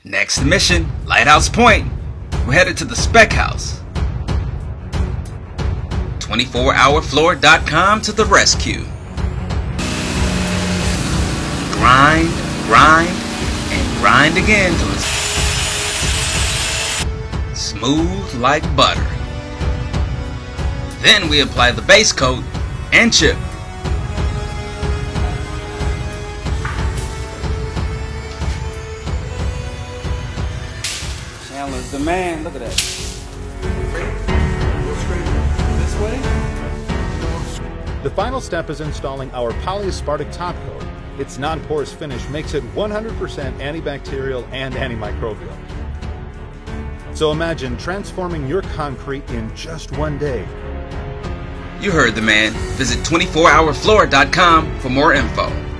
Next mission, Lighthouse Point. We're headed to the spec house. 24hourfloor.com to the rescue. Grind, grind, and grind again till it's smooth like butter. Then we apply the base coat and chip. Chandler's the man. Look at that. This way? The final step is installing our polyaspartic top coat. Its non-porous finish makes it 100% antibacterial and antimicrobial. So imagine transforming your concrete in just one day. You heard the man. Visit 24hourfloor.com for more info.